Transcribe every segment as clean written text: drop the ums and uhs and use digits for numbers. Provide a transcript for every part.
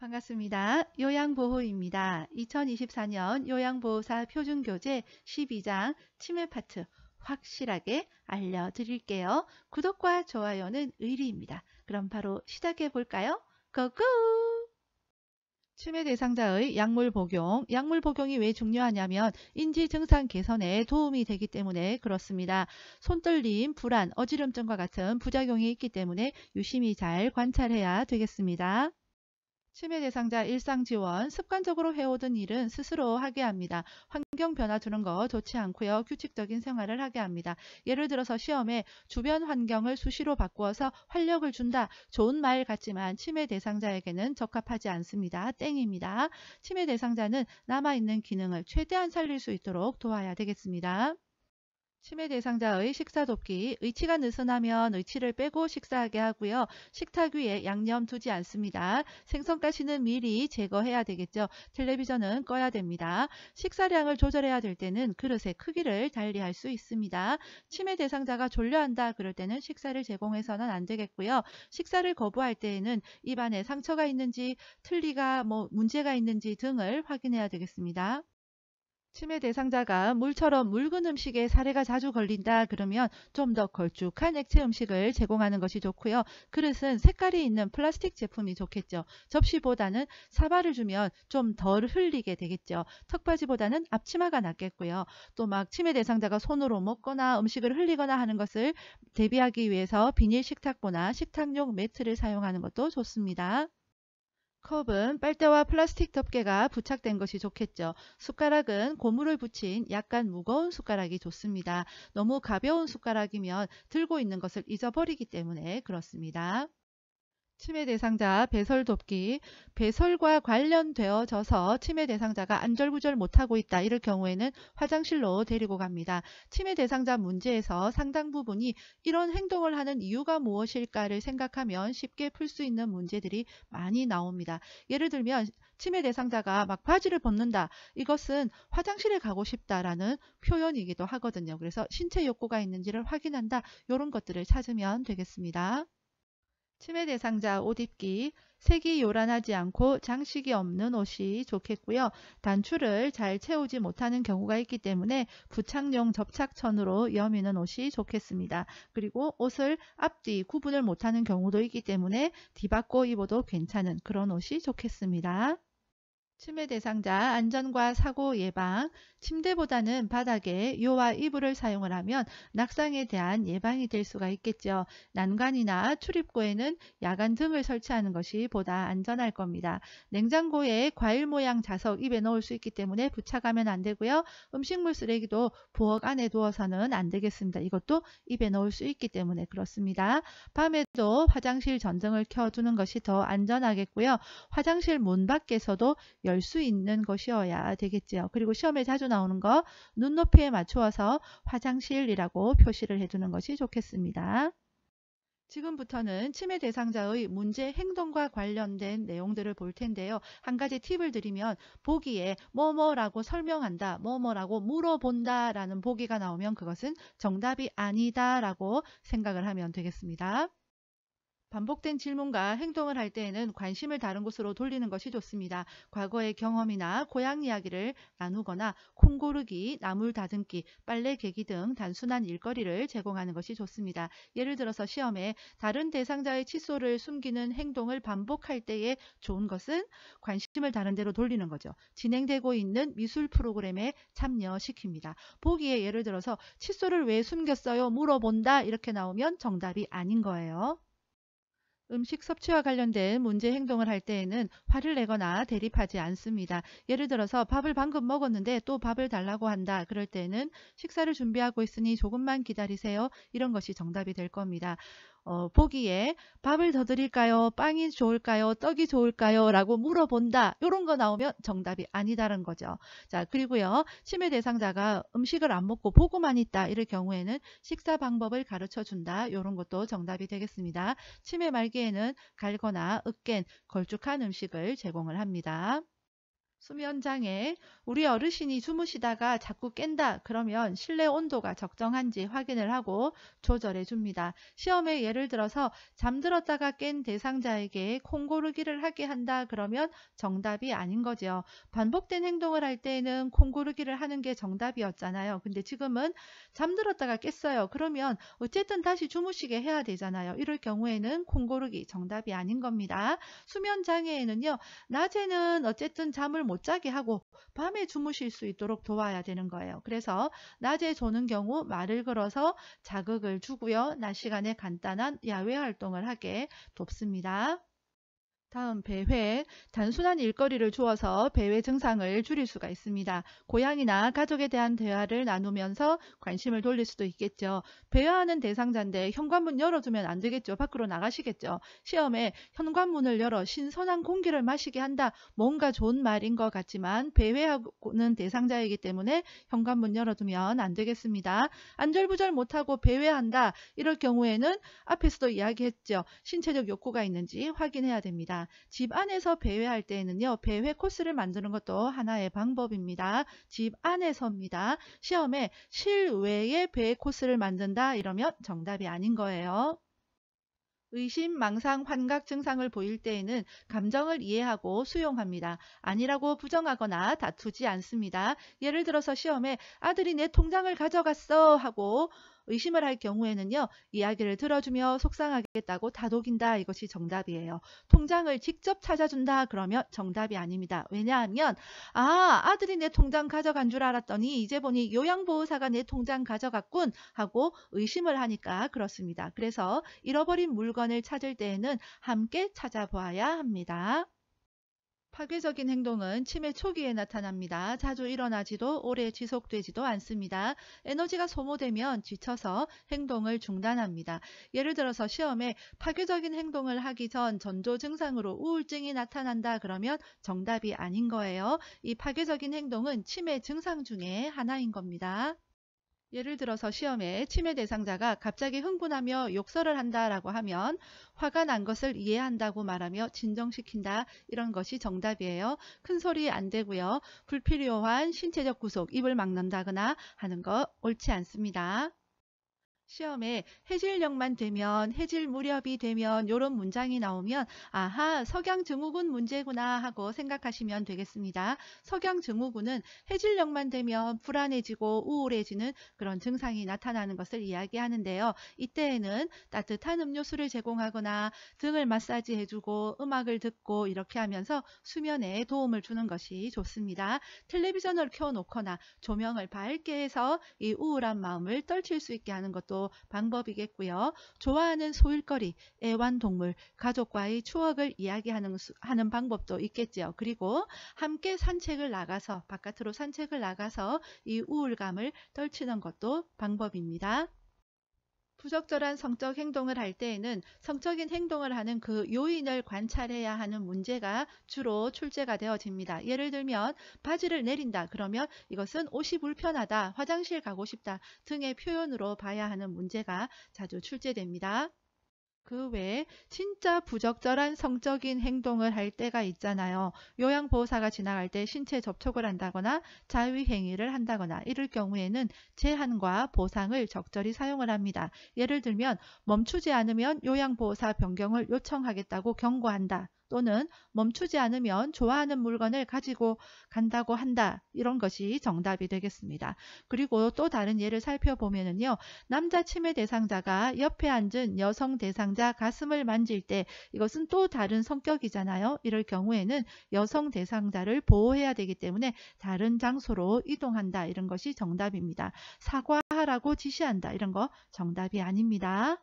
반갑습니다. 요양보호입니다. 2024년 요양보호사 표준교재 12장 치매 파트 확실하게 알려드릴게요. 구독과 좋아요는 의리입니다. 그럼 바로 시작해 볼까요? 고고! 치매 대상자의 약물 복용. 약물 복용이 왜 중요하냐면 인지 증상 개선에 도움이 되기 때문에 그렇습니다. 손떨림, 불안, 어지럼증과 같은 부작용이 있기 때문에 유심히 잘 관찰해야 되겠습니다. 치매 대상자 일상지원, 습관적으로 해오던 일은 스스로 하게 합니다. 환경 변화 주는 거 좋지 않고요. 규칙적인 생활을 하게 합니다. 예를 들어서 시험에 주변 환경을 수시로 바꾸어서 활력을 준다. 좋은 말 같지만 치매 대상자에게는 적합하지 않습니다. 땡입니다. 치매 대상자는 남아있는 기능을 최대한 살릴 수 있도록 도와야 되겠습니다. 치매 대상자의 식사 돕기. 의치가 느슨하면 의치를 빼고 식사하게 하고요. 식탁 위에 양념 두지 않습니다. 생선가시는 미리 제거해야 되겠죠. 텔레비전은 꺼야 됩니다. 식사량을 조절해야 될 때는 그릇의 크기를 달리할 수 있습니다. 치매 대상자가 졸려한다 그럴 때는 식사를 제공해서는 안 되겠고요. 식사를 거부할 때에는 입안에 상처가 있는지 틀니가 문제가 있는지 등을 확인해야 되겠습니다. 치매 대상자가 물처럼 묽은 음식에 사례가 자주 걸린다 그러면 좀 더 걸쭉한 액체 음식을 제공하는 것이 좋고요. 그릇은 색깔이 있는 플라스틱 제품이 좋겠죠. 접시보다는 사발을 주면 좀 덜 흘리게 되겠죠. 턱받이보다는 앞치마가 낫겠고요. 또 막 치매 대상자가 손으로 먹거나 음식을 흘리거나 하는 것을 대비하기 위해서 비닐 식탁보나 식탁용 매트를 사용하는 것도 좋습니다. 컵은 빨대와 플라스틱 덮개가 부착된 것이 좋겠죠. 숟가락은 고무를 붙인 약간 무거운 숟가락이 좋습니다. 너무 가벼운 숟가락이면 들고 있는 것을 잊어버리기 때문에 그렇습니다. 치매 대상자 배설 돕기. 배설과 관련되어져서 치매 대상자가 안절부절 못하고 있다. 이럴 경우에는 화장실로 데리고 갑니다. 치매 대상자 문제에서 상당 부분이 이런 행동을 하는 이유가 무엇일까를 생각하면 쉽게 풀 수 있는 문제들이 많이 나옵니다. 예를 들면 치매 대상자가 막 바지를 벗는다. 이것은 화장실에 가고 싶다라는 표현이기도 하거든요. 그래서 신체 욕구가 있는지를 확인한다. 이런 것들을 찾으면 되겠습니다. 치매 대상자 옷 입기. 색이 요란하지 않고 장식이 없는 옷이 좋겠고요. 단추를 잘 채우지 못하는 경우가 있기 때문에 부착용 접착천으로 여미는 옷이 좋겠습니다. 그리고 옷을 앞뒤 구분을 못하는 경우도 있기 때문에 뒤바꿔 입어도 괜찮은 그런 옷이 좋겠습니다. 치매 대상자 안전과 사고 예방. 침대보다는 바닥에 요와 이불을 사용을 하면 낙상에 대한 예방이 될 수가 있겠죠. 난간이나 출입구에는 야간 등을 설치하는 것이 보다 안전할 겁니다. 냉장고에 과일 모양 자석 입에 넣을 수 있기 때문에 부착하면 안 되고요. 음식물 쓰레기도 부엌 안에 두어서는 안 되겠습니다. 이것도 입에 넣을 수 있기 때문에 그렇습니다. 밤에도 화장실 전등을 켜두는 것이 더 안전하겠고요. 화장실 문 밖에서도 열 수 있는 것이어야 되겠지요. 그리고 시험에 자주 나오는 거 눈높이에 맞추어서 화장실이라고 표시를 해두는 것이 좋겠습니다. 지금부터는 치매 대상자의 문제 행동과 관련된 내용들을 볼 텐데요. 한 가지 팁을 드리면 보기에 뭐뭐라고 설명한다, 뭐뭐라고 물어본다 라는 보기가 나오면 그것은 정답이 아니다 라고 생각을 하면 되겠습니다. 반복된 질문과 행동을 할 때에는 관심을 다른 곳으로 돌리는 것이 좋습니다. 과거의 경험이나 고향 이야기를 나누거나 콩 고르기, 나물 다듬기, 빨래 개기 등 단순한 일거리를 제공하는 것이 좋습니다. 예를 들어서 시험에 다른 대상자의 칫솔을 숨기는 행동을 반복할 때에 좋은 것은 관심을 다른 데로 돌리는 거죠. 진행되고 있는 미술 프로그램에 참여시킵니다. 보기에 예를 들어서 칫솔을 왜 숨겼어요? 물어본다 이렇게 나오면 정답이 아닌 거예요. 음식 섭취와 관련된 문제 행동을 할 때에는 화를 내거나 대립하지 않습니다. 예를 들어서 밥을 방금 먹었는데 또 밥을 달라고 한다. 그럴 때는 식사를 준비하고 있으니 조금만 기다리세요. 이런 것이 정답이 될 겁니다. 보기에 밥을 더 드릴까요? 빵이 좋을까요? 떡이 좋을까요? 라고 물어본다. 이런 거 나오면 정답이 아니다라는 거죠. 자, 그리고요. 치매 대상자가 음식을 안 먹고 보고만 있다. 이럴 경우에는 식사 방법을 가르쳐 준다. 이런 것도 정답이 되겠습니다. 치매 말기에는 갈거나 으깬 걸쭉한 음식을 제공을 합니다. 수면장애, 우리 어르신이 주무시다가 자꾸 깬다 그러면 실내 온도가 적정한지 확인을 하고 조절해 줍니다. 시험에 예를 들어서 잠들었다가 깬 대상자에게 콩고르기를 하게 한다 그러면 정답이 아닌 거죠. 반복된 행동을 할 때에는 콩고르기를 하는 게 정답이었잖아요. 근데 지금은 잠들었다가 깼어요. 그러면 어쨌든 다시 주무시게 해야 되잖아요. 이럴 경우에는 콩고르기 정답이 아닌 겁니다. 수면장애에는요. 낮에는 어쨌든 잠을 못 자게 하고 밤에 주무실 수 있도록 도와야 되는 거예요. 그래서 낮에 조는 경우 말을 걸어서 자극을 주고요. 낮 시간에 간단한 야외 활동을 하게 돕습니다. 다음 배회, 단순한 일거리를 주어서 배회 증상을 줄일 수가 있습니다. 고양이나 가족에 대한 대화를 나누면서 관심을 돌릴 수도 있겠죠. 배회하는 대상자인데 현관문 열어주면 안 되겠죠. 밖으로 나가시겠죠. 시험에 현관문을 열어 신선한 공기를 마시게 한다. 뭔가 좋은 말인 것 같지만 배회하는 대상자이기 때문에 현관문 열어두면 안 되겠습니다. 안절부절 못하고 배회한다. 이럴 경우에는 앞에서도 이야기했죠. 신체적 욕구가 있는지 확인해야 됩니다. 집 안에서 배회할 때에는요. 배회 코스를 만드는 것도 하나의 방법입니다. 집 안에서입니다. 시험에 실외에 배회 코스를 만든다 이러면 정답이 아닌 거예요. 의심, 망상, 환각 증상을 보일 때에는 감정을 이해하고 수용합니다. 아니라고 부정하거나 다투지 않습니다. 예를 들어서 시험에 아들이 내 통장을 가져갔어 하고 의심을 할 경우에는요. 이야기를 들어주며 속상하겠다고 다독인다. 이것이 정답이에요. 통장을 직접 찾아준다. 그러면 정답이 아닙니다. 왜냐하면 아들이 내 통장 가져간 줄 알았더니 이제 보니 요양보호사가 내 통장 가져갔군 하고 의심을 하니까 그렇습니다. 그래서 잃어버린 물건을 찾을 때에는 함께 찾아보아야 합니다. 파괴적인 행동은 치매 초기에 나타납니다. 자주 일어나지도 오래 지속되지도 않습니다. 에너지가 소모되면 지쳐서 행동을 중단합니다. 예를 들어서 시험에 파괴적인 행동을 하기 전 전조 증상으로 우울증이 나타난다 그러면 정답이 아닌 거예요. 이 파괴적인 행동은 치매 증상 중에 하나인 겁니다. 예를 들어서 시험에 치매 대상자가 갑자기 흥분하며 욕설을 한다라고 하면 화가 난 것을 이해한다고 말하며 진정시킨다. 이런 것이 정답이에요. 큰 소리 안 되고요. 불필요한 신체적 구속, 입을 막는다거나 하는 거 옳지 않습니다. 시험에 해질녘만 되면 해질 무렵이 되면 이런 문장이 나오면 아하 석양증후군 문제구나 하고 생각하시면 되겠습니다. 석양증후군은 해질녘만 되면 불안해지고 우울해지는 그런 증상이 나타나는 것을 이야기하는데요. 이때에는 따뜻한 음료수를 제공하거나 등을 마사지해주고 음악을 듣고 이렇게 하면서 수면에 도움을 주는 것이 좋습니다. 텔레비전을 켜놓거나 조명을 밝게 해서 이 우울한 마음을 떨칠 수 있게 하는 것도 방법이겠고요. 좋아하는 소일거리, 애완동물, 가족과의 추억을 이야기하는 방법도 있겠죠. 그리고 함께 산책을 나가서 바깥으로 산책을 나가서 이 우울감을 떨치는 것도 방법입니다. 부적절한 성적 행동을 할 때에는 성적인 행동을 하는 그 요인을 관찰해야 하는 문제가 주로 출제가 되어집니다. 예를 들면 바지를 내린다 그러면 이것은 옷이 불편하다, 화장실 가고 싶다 등의 표현으로 봐야 하는 문제가 자주 출제됩니다. 그 외에 진짜 부적절한 성적인 행동을 할 때가 있잖아요. 요양보호사가 지나갈 때 신체 접촉을 한다거나 자위행위를 한다거나 이럴 경우에는 제한과 보상을 적절히 사용을 합니다. 예를 들면 멈추지 않으면 요양보호사 변경을 요청하겠다고 경고한다. 또는 멈추지 않으면 좋아하는 물건을 가지고 간다고 한다. 이런 것이 정답이 되겠습니다. 그리고 또 다른 예를 살펴보면요. 남자 치매 대상자가 옆에 앉은 여성 대상자 가슴을 만질 때 이것은 또 다른 성격이잖아요. 이럴 경우에는 여성 대상자를 보호해야 되기 때문에 다른 장소로 이동한다. 이런 것이 정답입니다. 사과하라고 지시한다. 이런 거 정답이 아닙니다.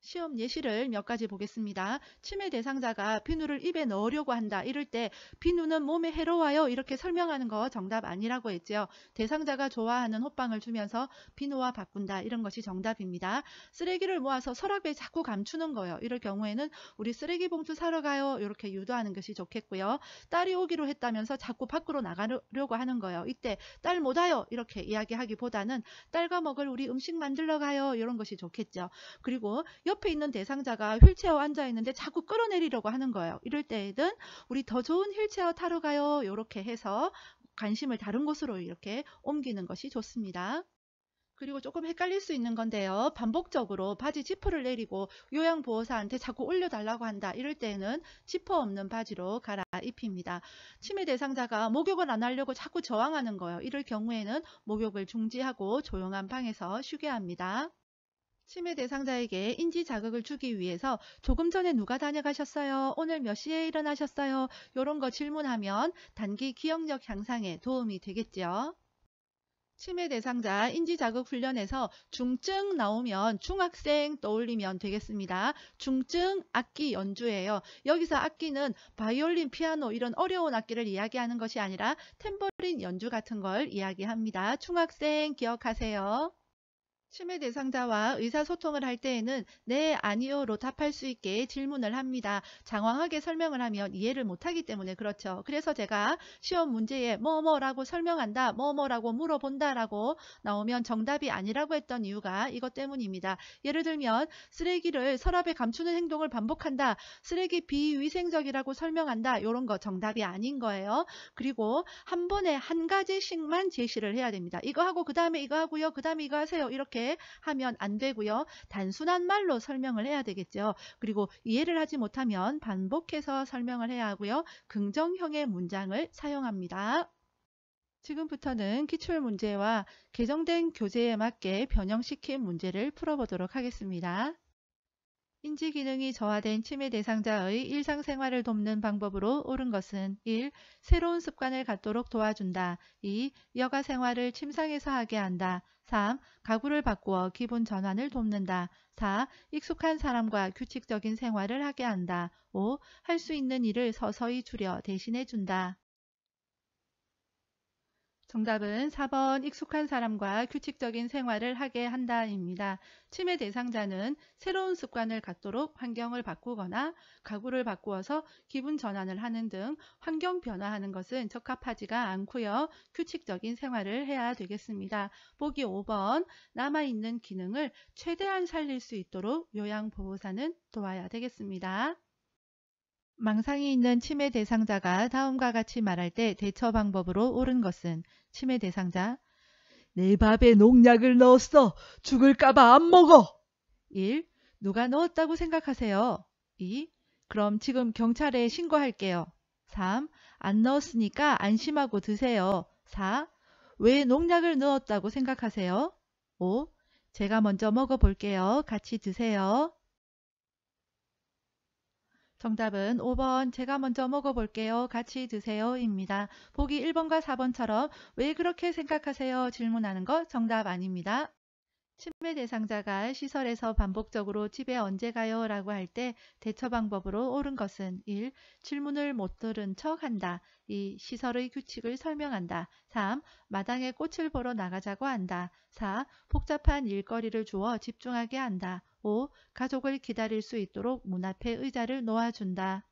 시험 예시를 몇 가지 보겠습니다. 치매 대상자가 비누를 입에 넣으려고 한다. 이럴 때 비누는 몸에 해로워요. 이렇게 설명하는 거 정답 아니라고 했죠. 대상자가 좋아하는 호빵을 주면서 비누와 바꾼다. 이런 것이 정답입니다. 쓰레기를 모아서 서랍에 자꾸 감추는 거예요. 이럴 경우에는 우리 쓰레기 봉투 사러 가요. 이렇게 유도하는 것이 좋겠고요. 딸이 오기로 했다면서 자꾸 밖으로 나가려고 하는 거예요. 이때 딸 못 와요. 이렇게 이야기하기보다는 딸과 먹을 우리 음식 만들러 가요. 이런 것이 좋겠죠. 그리고 옆에 있는 대상자가 휠체어 앉아 있는데 자꾸 끌어내리려고 하는 거예요. 이럴 때에는 우리 더 좋은 휠체어 타러 가요. 이렇게 해서 관심을 다른 곳으로 이렇게 옮기는 것이 좋습니다. 그리고 조금 헷갈릴 수 있는 건데요. 반복적으로 바지 지퍼를 내리고 요양보호사한테 자꾸 올려달라고 한다. 이럴 때는 지퍼 없는 바지로 갈아입힙니다. 치매 대상자가 목욕을 안 하려고 자꾸 저항하는 거예요. 이럴 경우에는 목욕을 중지하고 조용한 방에서 쉬게 합니다. 치매 대상자에게 인지 자극을 주기 위해서 조금 전에 누가 다녀가셨어요? 오늘 몇 시에 일어나셨어요? 이런 거 질문하면 단기 기억력 향상에 도움이 되겠죠. 치매 대상자 인지자극 훈련에서 중증 나오면 중학생 떠올리면 되겠습니다. 중증 악기 연주예요. 여기서 악기는 바이올린, 피아노 이런 어려운 악기를 이야기하는 것이 아니라 탬버린 연주 같은 걸 이야기합니다. 중학생 기억하세요. 치매 대상자와 의사소통을 할 때에는 네, 아니요로 답할 수 있게 질문을 합니다. 장황하게 설명을 하면 이해를 못하기 때문에 그렇죠. 그래서 제가 시험 문제에 뭐뭐라고 설명한다, 뭐뭐라고 물어본다 라고 나오면 정답이 아니라고 했던 이유가 이것 때문입니다. 예를 들면 쓰레기를 서랍에 감추는 행동을 반복한다, 쓰레기 비위생적이라고 설명한다, 이런 거 정답이 아닌 거예요. 그리고 한 번에 한 가지씩만 제시를 해야 됩니다. 이거 하고 그 다음에 이거 하고요, 그 다음에 이거 하세요. 이렇게 하면 안 되고요. 단순한 말로 설명을 해야 되겠죠. 그리고 이해를 하지 못하면 반복해서 설명을 해야 하고요. 긍정형의 문장을 사용합니다. 지금부터는 기출문제와 개정된 교재에 맞게 변형시킨 문제를 풀어보도록 하겠습니다. 인지기능이 저하된 치매 대상자의 일상생활을 돕는 방법으로 옳은 것은 1. 새로운 습관을 갖도록 도와준다. 2. 여가 생활을 침상에서 하게 한다. 3. 가구를 바꾸어 기분 전환을 돕는다. 4. 익숙한 사람과 규칙적인 생활을 하게 한다. 5. 할 수 있는 일을 서서히 줄여 대신해 준다. 정답은 4번 익숙한 사람과 규칙적인 생활을 하게 한다입니다. 치매 대상자는 새로운 습관을 갖도록 환경을 바꾸거나 가구를 바꾸어서 기분 전환을 하는 등 환경 변화하는 것은 적합하지가 않고요. 규칙적인 생활을 해야 되겠습니다. 보기 5번 남아있는 기능을 최대한 살릴 수 있도록 요양보호사는 도와야 되겠습니다. 망상이 있는 치매 대상자가 다음과 같이 말할 때 대처 방법으로 옳은 것은 치매 대상자 내 밥에 농약을 넣었어. 죽을까봐 안 먹어. 1. 누가 넣었다고 생각하세요? 2. 그럼 지금 경찰에 신고할게요. 3. 안 넣었으니까 안심하고 드세요. 4. 왜 농약을 넣었다고 생각하세요? 5. 제가 먼저 먹어볼게요. 같이 드세요. 정답은 5번 제가 먼저 먹어볼게요. 같이 드세요 입니다. 보기 1번과 4번처럼 왜 그렇게 생각하세요? 질문하는 거 정답 아닙니다. 치매 대상자가 시설에서 반복적으로 집에 언제 가요? 라고 할 때 대처 방법으로 옳은 것은 1. 질문을 못 들은 척 한다. 2. 시설의 규칙을 설명한다. 3. 마당에 꽃을 보러 나가자고 한다. 4. 복잡한 일거리를 주어 집중하게 한다. 5. 가족을 기다릴 수 있도록 문 앞에 의자를 놓아준다.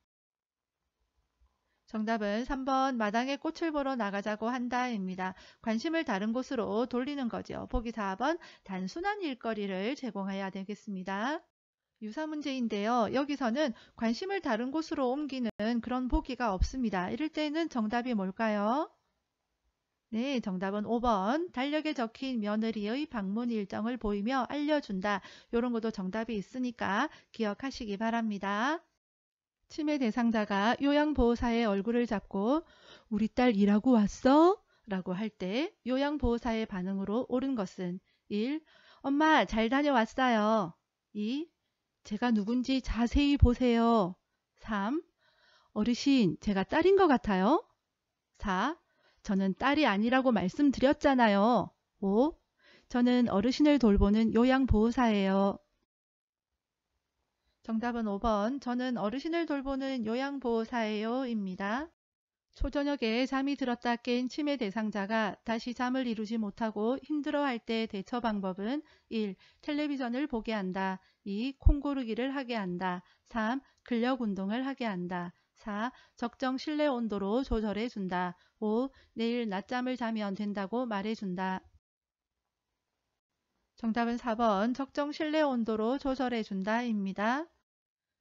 정답은 3번 마당에 꽃을 보러 나가자고 한다입니다. 관심을 다른 곳으로 돌리는 거죠. 보기 4번 단순한 일거리를 제공해야 되겠습니다. 유사 문제인데요. 여기서는 관심을 다른 곳으로 옮기는 그런 보기가 없습니다. 이럴 때는 정답이 뭘까요? 네, 정답은 5번. 달력에 적힌 며느리의 방문 일정을 보이며 알려준다. 이런 것도 정답이 있으니까 기억하시기 바랍니다. 치매 대상자가 요양보호사의 얼굴을 잡고 우리 딸 일하고 왔어? 라고 할 때 요양보호사의 반응으로 옳은 것은 1. 엄마 잘 다녀왔어요. 2. 제가 누군지 자세히 보세요. 3. 어르신 제가 딸인 것 같아요. 4. 저는 딸이 아니라고 말씀드렸잖아요. 5. 저는 어르신을 돌보는 요양보호사예요. 정답은 5번 저는 어르신을 돌보는 요양보호사예요 입니다. 초저녁에 잠이 들었다 깬 치매 대상자가 다시 잠을 이루지 못하고 힘들어할 때 대처 방법은 1. 텔레비전을 보게 한다. 2. 콩 고르기를 하게 한다. 3. 근력 운동을 하게 한다. 4. 적정 실내 온도로 조절해 준다. 5. 내일 낮잠을 자면 된다고 말해 준다. 정답은 4번 적정 실내 온도로 조절해 준다입니다.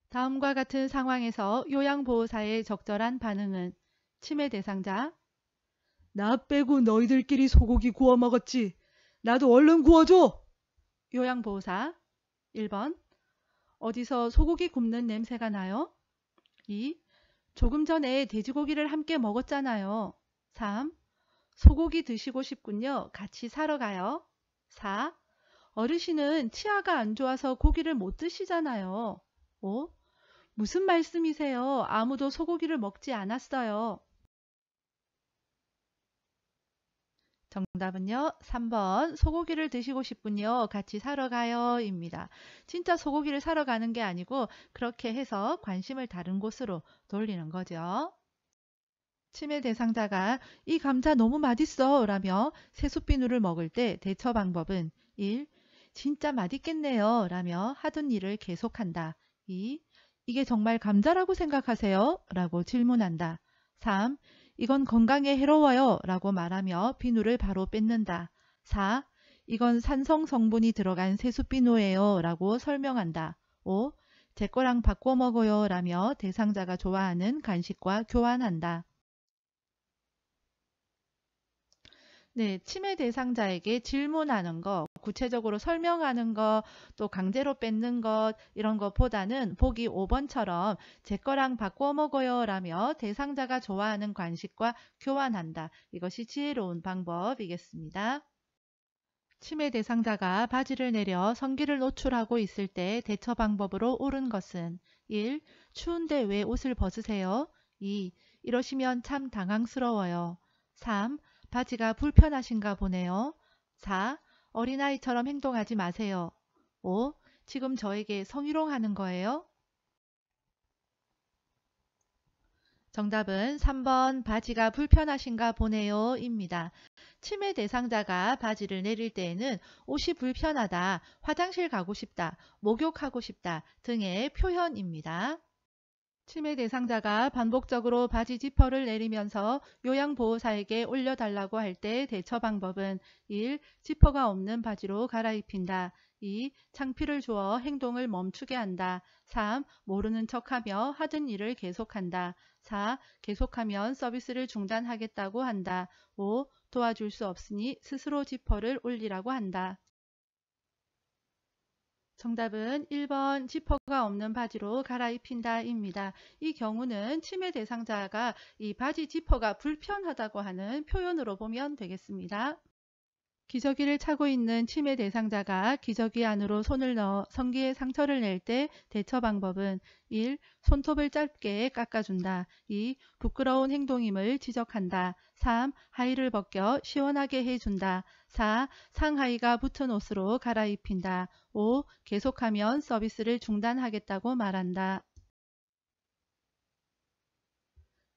다음과 같은 상황에서 요양보호사의 적절한 반응은 치매 대상자, 나 빼고 너희들끼리 소고기 구워 먹었지. 나도 얼른 구워줘. 요양보호사 1번 어디서 소고기 굽는 냄새가 나요? 2. 조금 전에 돼지고기를 함께 먹었잖아요. 3. 소고기 드시고 싶군요. 같이 사러 가요. 4. 어르신은 치아가 안 좋아서 고기를 못 드시잖아요. 5. 무슨 말씀이세요? 아무도 소고기를 먹지 않았어요. 정답은요. 3번 소고기를 드시고 싶군요. 같이 사러 가요 입니다. 진짜 소고기를 사러 가는 게 아니고 그렇게 해서 관심을 다른 곳으로 돌리는 거죠. 치매 대상자가 이 감자 너무 맛있어 라며 새순비누를 먹을 때 대처 방법은 1. 진짜 맛있겠네요 라며 하던 일을 계속한다. 2. 이게 정말 감자라고 생각하세요? 라고 질문한다. 3. 이건 건강에 해로워요 라고 말하며 비누를 바로 뺏는다. 4. 이건 산성 성분이 들어간 새순비누예요 라고 설명한다. 5. 제 거랑 바꿔 먹어요 라며 대상자가 좋아하는 간식과 교환한다. 네, 치매 대상자에게 질문하는 거, 구체적으로 설명하는 거, 또 강제로 뺏는 것, 이런 것보다는 보기 5번처럼 제 거랑 바꿔 먹어요 라며 대상자가 좋아하는 간식과 교환한다. 이것이 지혜로운 방법이겠습니다. 치매 대상자가 바지를 내려 성기를 노출하고 있을 때 대처 방법으로 옳은 것은 1. 추운데 왜 옷을 벗으세요? 2. 이러시면 참 당황스러워요. 3. 바지가 불편하신가 보네요. 4. 어린아이처럼 행동하지 마세요. 5. 지금 저에게 성희롱하는 거예요? 정답은 3번 바지가 불편하신가 보네요 입니다. 치매 대상자가 바지를 내릴 때에는 옷이 불편하다, 화장실 가고 싶다, 목욕하고 싶다 등의 표현입니다. 치매 대상자가 반복적으로 바지 지퍼를 내리면서 요양보호사에게 올려달라고 할 때 대처 방법은 1. 지퍼가 없는 바지로 갈아입힌다. 2. 창피를 주어 행동을 멈추게 한다. 3. 모르는 척하며 하던 일을 계속한다. 4. 계속하면 서비스를 중단하겠다고 한다. 5. 도와줄 수 없으니 스스로 지퍼를 올리라고 한다. 정답은 1번 지퍼가 없는 바지로 갈아입힌다 입니다. 이 경우는 치매 대상자가 이 바지 지퍼가 불편하다고 하는 표현으로 보면 되겠습니다. 기저귀를 차고 있는 치매 대상자가 기저귀 안으로 손을 넣어 성기에 상처를 낼 때 대처 방법은 1. 손톱을 짧게 깎아준다. 2. 부끄러운 행동임을 지적한다. 3. 하의를 벗겨 시원하게 해준다. 4. 상하의가 붙은 옷으로 갈아입힌다. 5. 계속하면 서비스를 중단하겠다고 말한다.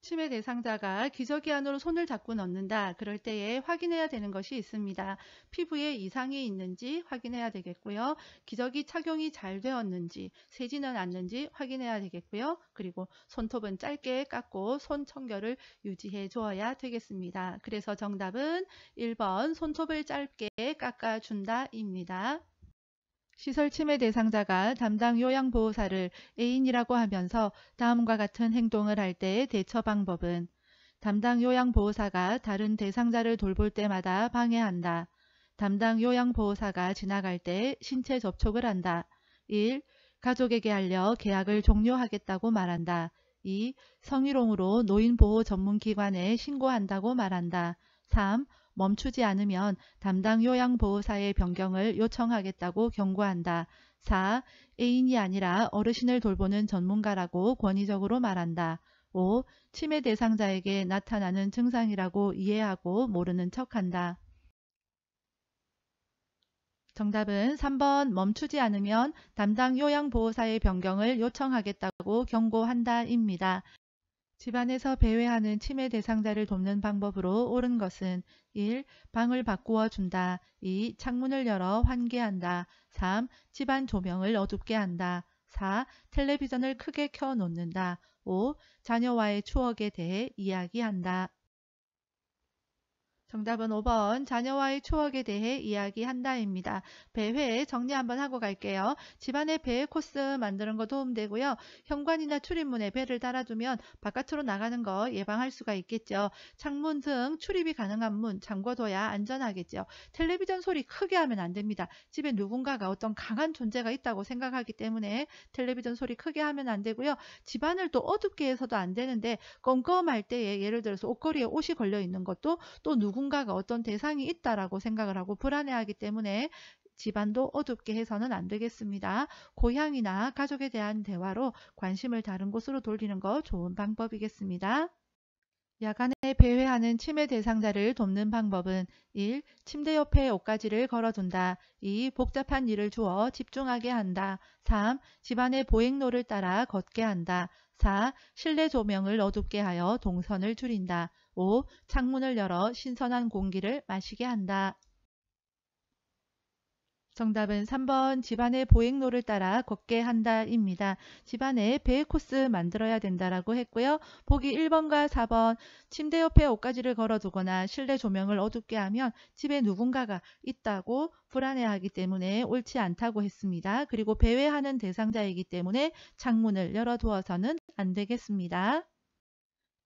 치매 대상자가 기저귀 안으로 손을 자꾸 넣는다. 그럴 때에 확인해야 되는 것이 있습니다. 피부에 이상이 있는지 확인해야 되겠고요. 기저귀 착용이 잘 되었는지, 새지는 않는지 확인해야 되겠고요. 그리고 손톱은 짧게 깎고 손 청결을 유지해 주어야 되겠습니다. 그래서 정답은 1번 손톱을 짧게 깎아준다 입니다. 시설 치매 대상자가 담당 요양보호사를 애인이라고 하면서 다음과 같은 행동을 할 때의 대처 방법은 담당 요양보호사가 다른 대상자를 돌볼 때마다 방해한다. 담당 요양보호사가 지나갈 때 신체 접촉을 한다. 1. 가족에게 알려 계약을 종료하겠다고 말한다. 2. 성희롱으로 노인보호 전문기관에 신고한다고 말한다. 3. 멈추지 않으면 담당 요양보호사의 변경을 요청하겠다고 경고한다. 4. 애인이 아니라 어르신을 돌보는 전문가라고 권위적으로 말한다. 5. 치매 대상자에게 나타나는 증상이라고 이해하고 모르는 척한다. 정답은 3번 멈추지 않으면 담당 요양보호사의 변경을 요청하겠다고 경고한다 입니다. 집안에서 배회하는 치매 대상자를 돕는 방법으로 옳은 것은 1. 방을 바꾸어 준다. 2. 창문을 열어 환기한다. 3. 집안 조명을 어둡게 한다. 4. 텔레비전을 크게 켜 놓는다. 5. 자녀와의 추억에 대해 이야기한다. 정답은 5번 자녀와의 추억에 대해 이야기한다입니다. 배회 정리 한번 하고 갈게요. 집안에 배 코스 만드는 거 도움되고요. 현관이나 출입문에 배를 달아두면 바깥으로 나가는 거 예방할 수가 있겠죠. 창문 등 출입이 가능한 문 잠궈둬야 안전하겠죠. 텔레비전 소리 크게 하면 안 됩니다. 집에 누군가가 어떤 강한 존재가 있다고 생각하기 때문에 텔레비전 소리 크게 하면 안 되고요. 집안을 또 어둡게 해서도 안 되는데 껌껌할 때에 예를 들어서 옷걸이에 옷이 걸려 있는 것도 또 누군가가 어떤 대상이 있다라고 생각을 하고 불안해하기 때문에 집안도 어둡게 해서는 안 되겠습니다. 고향이나 가족에 대한 대화로 관심을 다른 곳으로 돌리는 거 좋은 방법이겠습니다. 야간에 배회하는 치매 대상자를 돕는 방법은 1. 침대 옆에 옷가지를 걸어둔다. 2. 복잡한 일을 주어 집중하게 한다. 3. 집안의 보행로를 따라 걷게 한다. 4. 실내 조명을 어둡게 하여 동선을 줄인다. 5. 창문을 열어 신선한 공기를 마시게 한다. 정답은 3번 집안의 보행로를 따라 걷게 한다입니다. 집안에 배 코스 만들어야 된다라고 했고요. 보기 1번과 4번 침대 옆에 옷가지를 걸어두거나 실내 조명을 어둡게 하면 집에 누군가가 있다고 불안해하기 때문에 옳지 않다고 했습니다. 그리고 배회하는 대상자이기 때문에 창문을 열어두어서는 안 되겠습니다.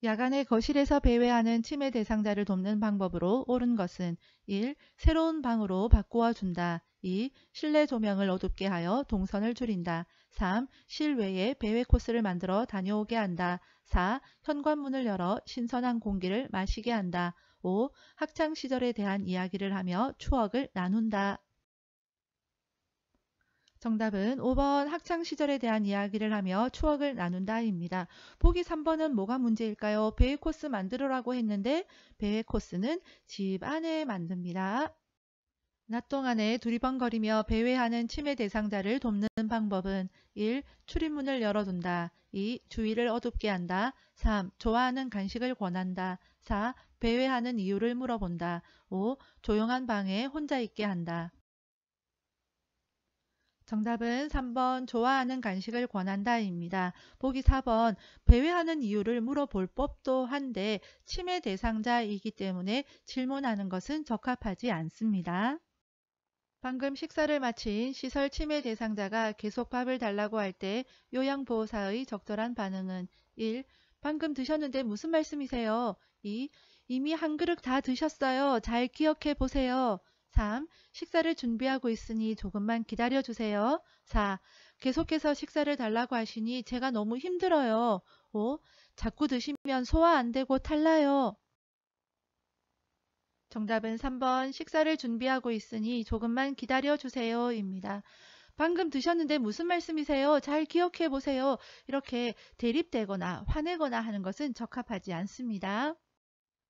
야간에 거실에서 배회하는 치매 대상자를 돕는 방법으로 옳은 것은 1. 새로운 방으로 바꾸어 준다. 2. 실내 조명을 어둡게 하여 동선을 줄인다. 3. 실외에 배회 코스를 만들어 다녀오게 한다. 4. 현관문을 열어 신선한 공기를 마시게 한다. 5. 학창시절에 대한 이야기를 하며 추억을 나눈다. 정답은 5번 학창시절에 대한 이야기를 하며 추억을 나눈다입니다. 보기 3번은 뭐가 문제일까요? 배회 코스 만들으라고 했는데 배회 코스는 집 안에 만듭니다. 낮 동안에 두리번거리며 배회하는 치매 대상자를 돕는 방법은 1. 출입문을 열어둔다. 2. 주위를 어둡게 한다. 3. 좋아하는 간식을 권한다. 4. 배회하는 이유를 물어본다. 5. 조용한 방에 혼자 있게 한다. 정답은 3번 좋아하는 간식을 권한다입니다. 보기 4번 배회하는 이유를 물어볼 법도 한데 치매 대상자이기 때문에 질문하는 것은 적합하지 않습니다. 방금 식사를 마친 시설 치매 대상자가 계속 밥을 달라고 할 때 요양보호사의 적절한 반응은 1. 방금 드셨는데 무슨 말씀이세요? 2. 이미 한 그릇 다 드셨어요. 잘 기억해 보세요. 3. 식사를 준비하고 있으니 조금만 기다려 주세요. 4. 계속해서 식사를 달라고 하시니 제가 너무 힘들어요. 5. 자꾸 드시면 소화 안 되고 탈나요. 정답은 3번 식사를 준비하고 있으니 조금만 기다려 주세요 입니다. 방금 드셨는데 무슨 말씀이세요? 잘 기억해 보세요. 이렇게 대립되거나 화내거나 하는 것은 적합하지 않습니다.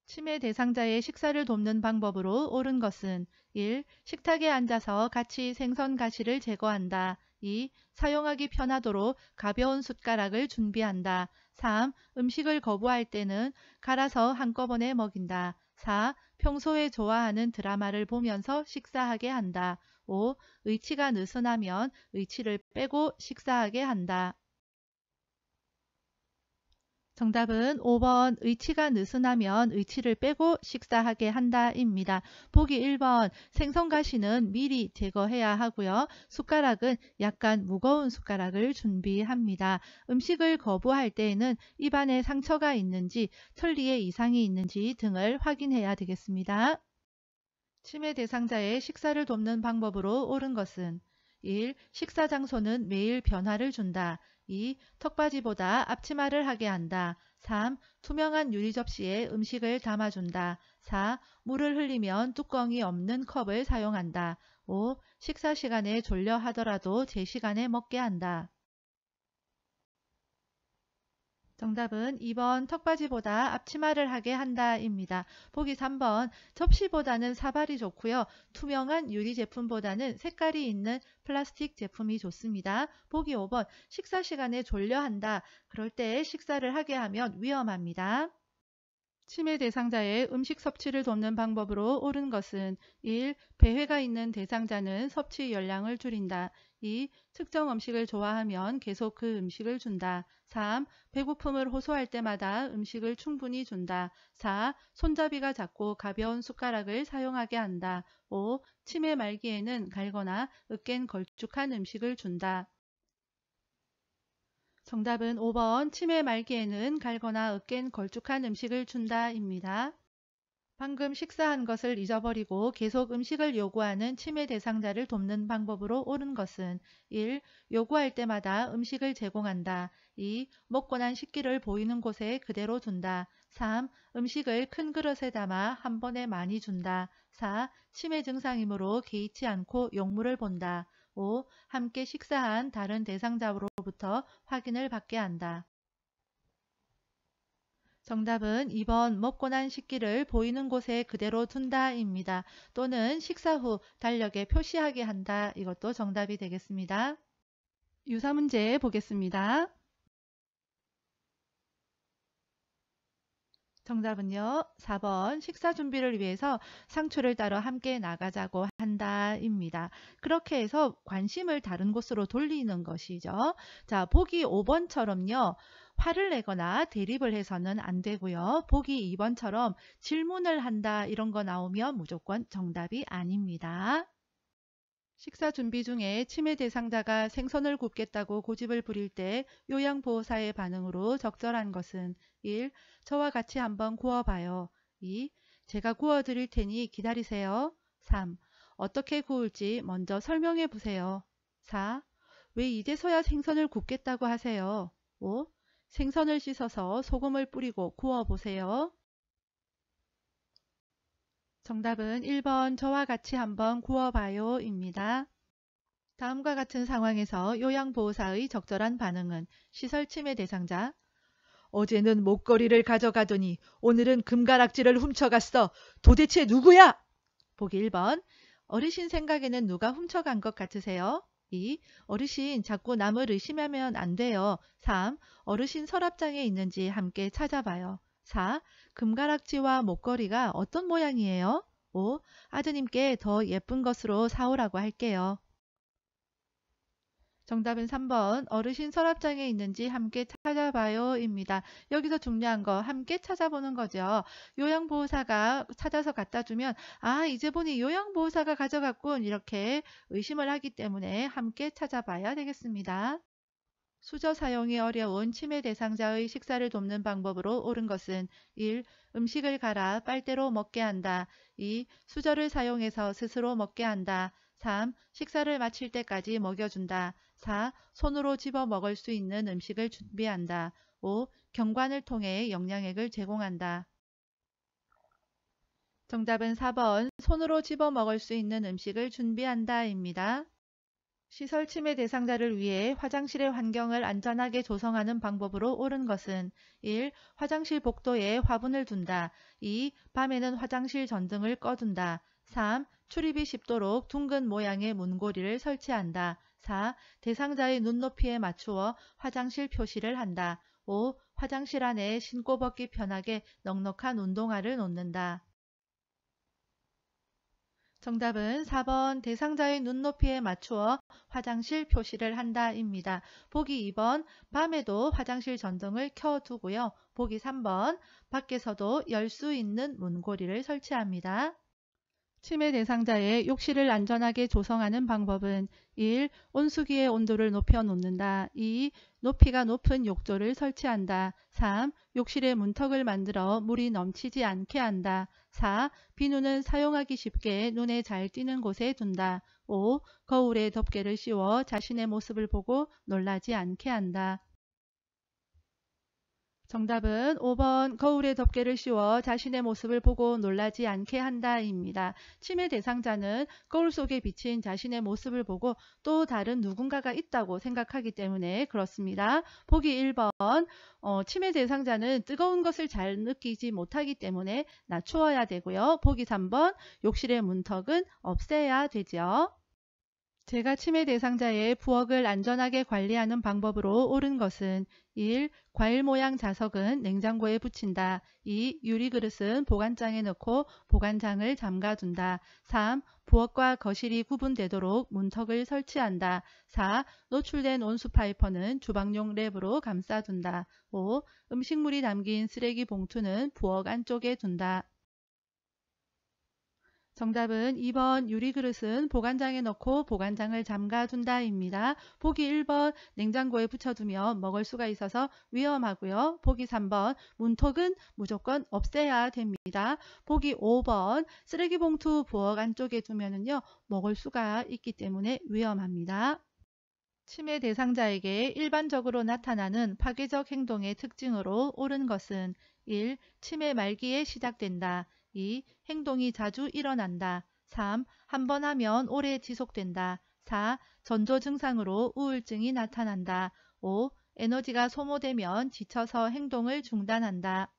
치매 대상자의 식사를 돕는 방법으로 옳은 것은 1. 식탁에 앉아서 같이 생선 가시를 제거한다. 2. 사용하기 편하도록 가벼운 숟가락을 준비한다. 3. 음식을 거부할 때는 갈아서 한꺼번에 먹인다. 4. 평소에 좋아하는 드라마를 보면서 식사하게 한다. 5. 의치가 느슨하면 의치를 빼고 식사하게 한다. 정답은 5번 의치가 느슨하면 의치를 빼고 식사하게 한다입니다. 보기 1번 생선가시는 미리 제거해야 하고요. 숟가락은 약간 무거운 숟가락을 준비합니다. 음식을 거부할 때에는 입안에 상처가 있는지 천리에 이상이 있는지 등을 확인해야 되겠습니다. 치매 대상자의 식사를 돕는 방법으로 옳은 것은 1. 식사 장소는 매일 변화를 준다. 2. 턱받이보다 앞치마를 하게 한다. 3. 투명한 유리 접시에 음식을 담아준다. 4. 물을 흘리면 뚜껑이 없는 컵을 사용한다. 5. 식사 시간에 졸려 하더라도 제 시간에 먹게 한다. 정답은 2번 턱받이보다 앞치마를 하게 한다입니다. 보기 3번 접시보다는 사발이 좋고요. 투명한 유리 제품보다는 색깔이 있는 플라스틱 제품이 좋습니다. 보기 5번 식사 시간에 졸려 한다. 그럴 때 식사를 하게 하면 위험합니다. 치매 대상자의 음식 섭취를 돕는 방법으로 옳은 것은 1. 배회가 있는 대상자는 섭취 열량을 줄인다. 2. 특정 음식을 좋아하면 계속 그 음식을 준다. 3. 배고픔을 호소할 때마다 음식을 충분히 준다. 4. 손잡이가 작고 가벼운 숟가락을 사용하게 한다. 5. 치매 말기에는 갈거나 으깬 걸쭉한 음식을 준다. 정답은 5번 치매 말기에는 갈거나 으깬 걸쭉한 음식을 준다입니다. 방금 식사한 것을 잊어버리고 계속 음식을 요구하는 치매 대상자를 돕는 방법으로 옳은 것은 1. 요구할 때마다 음식을 제공한다. 2. 먹고 난 식기를 보이는 곳에 그대로 둔다. 3. 음식을 큰 그릇에 담아 한 번에 많이 준다. 4. 치매 증상이므로 개의치 않고 용물을 본다. 5. 함께 식사한 다른 대상자로부터 확인을 받게 한다. 정답은 2번 먹고 난 식기를 보이는 곳에 그대로 둔다입니다. 또는 식사 후 달력에 표시하게 한다. 이것도 정답이 되겠습니다. 유사문제 보겠습니다. 정답은요. 4번 식사 준비를 위해서 상추를 따러 함께 나가자고 한다입니다. 그렇게 해서 관심을 다른 곳으로 돌리는 것이죠. 자, 보기 5번처럼요. 화를 내거나 대립을 해서는 안 되고요. 보기 2번처럼 질문을 한다 이런 거 나오면 무조건 정답이 아닙니다. 식사 준비 중에 치매 대상자가 생선을 굽겠다고 고집을 부릴 때 요양보호사의 반응으로 적절한 것은 1. 저와 같이 한번 구워봐요. 2. 제가 구워드릴 테니 기다리세요. 3. 어떻게 구울지 먼저 설명해 보세요. 4. 왜 이제서야 생선을 굽겠다고 하세요. 5. 생선을 씻어서 소금을 뿌리고 구워보세요. 정답은 1번 저와 같이 한번 구워봐요 입니다. 다음과 같은 상황에서 요양보호사의 적절한 반응은 시설 치매 대상자 어제는 목걸이를 가져가더니 오늘은 금가락지를 훔쳐갔어. 도대체 누구야? 보기 1번 어르신 생각에는 누가 훔쳐간 것 같으세요? 2. 어르신 자꾸 남을 의심하면 안 돼요. 3. 어르신 서랍장에 있는지 함께 찾아봐요. 4. 금가락지와 목걸이가 어떤 모양이에요? 5. 아드님께 더 예쁜 것으로 사오라고 할게요. 정답은 3번 어르신 서랍장에 있는지 함께 찾아봐요 입니다. 여기서 중요한 거 함께 찾아보는 거죠. 요양보호사가 찾아서 갖다 주면 아 이제 보니 요양보호사가 가져갔군 이렇게 의심을 하기 때문에 함께 찾아봐야 되겠습니다. 수저 사용이 어려운 치매 대상자의 식사를 돕는 방법으로 옳은 것은 1. 음식을 갈아 빨대로 먹게 한다. 2. 수저를 사용해서 스스로 먹게 한다. 3. 식사를 마칠 때까지 먹여준다. 4. 손으로 집어 먹을 수 있는 음식을 준비한다. 5. 경관을 통해 영양액을 제공한다. 정답은 4번 손으로 집어 먹을 수 있는 음식을 준비한다입니다. 시설 치매 대상자를 위해 화장실의 환경을 안전하게 조성하는 방법으로 옳은 것은 1. 화장실 복도에 화분을 둔다. 2. 밤에는 화장실 전등을 꺼둔다. 3. 출입이 쉽도록 둥근 모양의 문고리를 설치한다. 4. 대상자의 눈높이에 맞추어 화장실 표시를 한다. 5. 화장실 안에 신고 벗기 편하게 넉넉한 운동화를 놓는다. 정답은 4번 대상자의 눈높이에 맞추어 화장실 표시를 한다입니다. 보기 2번 밤에도 화장실 전등을 켜두고요. 보기 3번 밖에서도 열 수 있는 문고리를 설치합니다. 치매 대상자의 욕실을 안전하게 조성하는 방법은 1. 온수기의 온도를 높여 놓는다. 2. 높이가 높은 욕조를 설치한다. 3. 욕실에 문턱을 만들어 물이 넘치지 않게 한다. 4. 비누는 사용하기 쉽게 눈에 잘 띄는 곳에 둔다. 5. 거울에 덮개를 씌워 자신의 모습을 보고 놀라지 않게 한다. 정답은 5번 거울에 덮개를 씌워 자신의 모습을 보고 놀라지 않게 한다입니다. 치매 대상자는 거울 속에 비친 자신의 모습을 보고 또 다른 누군가가 있다고 생각하기 때문에 그렇습니다. 보기 1번 치매 대상자는 뜨거운 것을 잘 느끼지 못하기 때문에 낮추어야 되고요. 보기 3번 욕실의 문턱은 없애야 되죠. 제가 치매 대상자의 부엌을 안전하게 관리하는 방법으로 옳은 것은 1. 과일 모양 자석은 냉장고에 붙인다. 2. 유리 그릇은 보관장에 넣고 보관장을 잠가둔다. 3. 부엌과 거실이 구분되도록 문턱을 설치한다. 4. 노출된 온수 파이퍼는 주방용 랩으로 감싸둔다. 5. 음식물이 담긴 쓰레기 봉투는 부엌 안쪽에 둔다. 정답은 2번 유리 그릇은 보관장에 넣고 보관장을 잠가둔다입니다. 보기 1번 냉장고에 붙여두면 먹을 수가 있어서 위험하고요. 보기 3번 문턱은 무조건 없애야 됩니다. 보기 5번 쓰레기 봉투 부엌 안쪽에 두면은요 먹을 수가 있기 때문에 위험합니다. 치매 대상자에게 일반적으로 나타나는 파괴적 행동의 특징으로 옳은 것은 1. 치매 말기에 시작된다. 2. 행동이 자주 일어난다. 3. 한 번 하면 오래 지속된다. 4. 전조 증상으로 우울증이 나타난다. 5. 에너지가 소모되면 지쳐서 행동을 중단한다.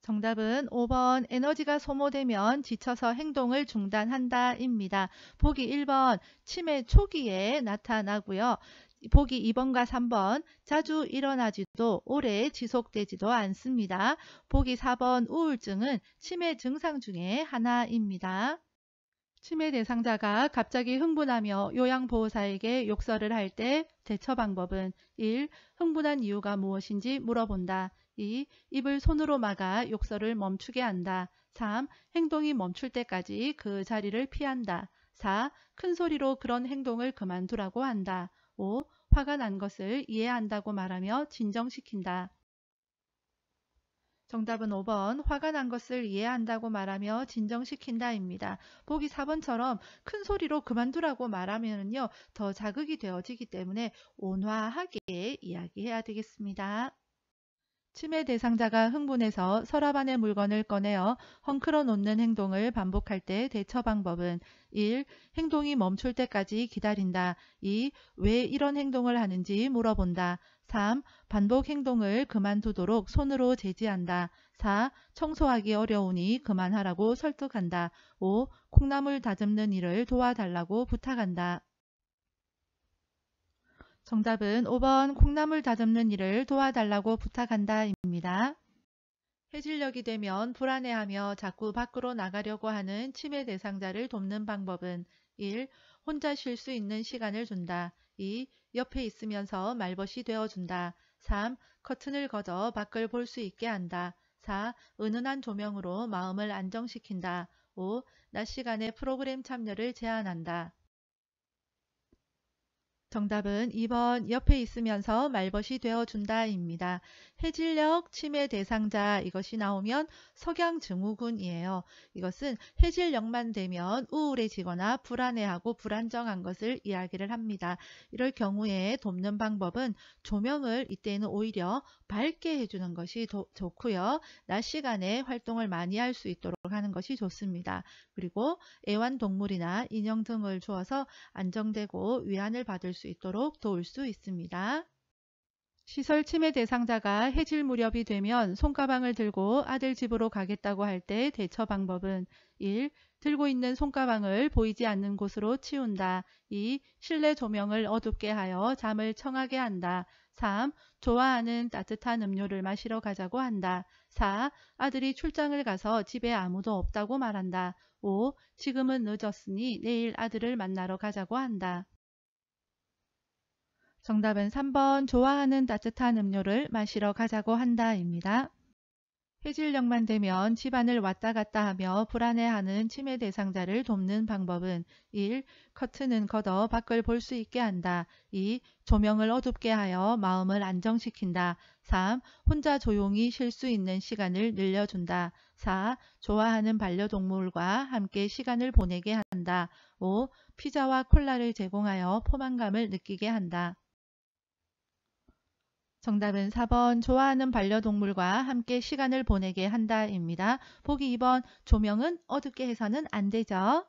정답은 5번 에너지가 소모되면 지쳐서 행동을 중단한다 입니다. 보기 1번 치매 초기에 나타나고요. 보기 2번과 3번 자주 일어나지도 오래 지속되지도 않습니다. 보기 4번 우울증은 치매 증상 중에 하나입니다. 치매 대상자가 갑자기 흥분하며 요양보호사에게 욕설을 할 때 대처 방법은 1. 흥분한 이유가 무엇인지 물어본다. 2. 입을 손으로 막아 욕설을 멈추게 한다. 3. 행동이 멈출 때까지 그 자리를 피한다. 4. 큰 소리로 그런 행동을 그만두라고 한다. 5. 화가 난 것을 이해한다고 말하며 진정시킨다. 정답은 5번 화가 난 것을 이해한다고 말하며 진정시킨다입니다. 보기 4번처럼 큰 소리로 그만두라고 말하면요 더 자극이 되어지기 때문에 온화하게 이야기해야 되겠습니다. 치매 대상자가 흥분해서 서랍 안의 물건을 꺼내어 헝클어 놓는 행동을 반복할 때 대처 방법은 1. 행동이 멈출 때까지 기다린다. 2. 왜 이런 행동을 하는지 물어본다. 3. 반복 행동을 그만두도록 손으로 제지한다. 4. 청소하기 어려우니 그만하라고 설득한다. 5. 콩나물 다듬는 일을 도와달라고 부탁한다. 정답은 5번 콩나물 다듬는 일을 도와달라고 부탁한다입니다. 해질녘이 되면 불안해하며 자꾸 밖으로 나가려고 하는 치매 대상자를 돕는 방법은 1. 혼자 쉴 수 있는 시간을 준다. 2. 옆에 있으면서 말벗이 되어준다. 3. 커튼을 걷어 밖을 볼 수 있게 한다. 4. 은은한 조명으로 마음을 안정시킨다. 5. 낮 시간에 프로그램 참여를 제한한다. 정답은 2번 옆에 있으면서 말벗이 되어준다입니다. 해질녘 치매 대상자 이것이 나오면 석양증후군이에요. 이것은 해질녘만 되면 우울해지거나 불안해하고 불안정한 것을 이야기를 합니다. 이럴 경우에 돕는 방법은 조명을 이때는 오히려 밝게 해주는 것이 좋고요. 낮 시간에 활동을 많이 할 수 있도록 하는 것이 좋습니다. 그리고 애완동물이나 인형 등을 주어서 안정되고 위안을 받을 수 있도록 도울 수 있습니다. 시설 치매 대상자가 해질 무렵이 되면 손가방을 들고 아들 집으로 가겠다고 할 때 대처 방법은 1. 들고 있는 손가방을 보이지 않는 곳으로 치운다. 2. 실내 조명을 어둡게 하여 잠을 청하게 한다. 3. 좋아하는 따뜻한 음료를 마시러 가자고 한다. 4. 아들이 출장을 가서 집에 아무도 없다고 말한다. 5. 지금은 늦었으니 내일 아들을 만나러 가자고 한다. 정답은 3번 좋아하는 따뜻한 음료를 마시러 가자고 한다입니다. 해질녘만 되면 집안을 왔다 갔다 하며 불안해하는 치매 대상자를 돕는 방법은 1. 커튼은 걷어 밖을 볼 수 있게 한다. 2. 조명을 어둡게 하여 마음을 안정시킨다. 3. 혼자 조용히 쉴 수 있는 시간을 늘려준다. 4. 좋아하는 반려동물과 함께 시간을 보내게 한다. 5. 피자와 콜라를 제공하여 포만감을 느끼게 한다. 정답은 4번 좋아하는 반려동물과 함께 시간을 보내게 한다입니다. 보기 2번 조명은 어둡게 해서는 안 되죠.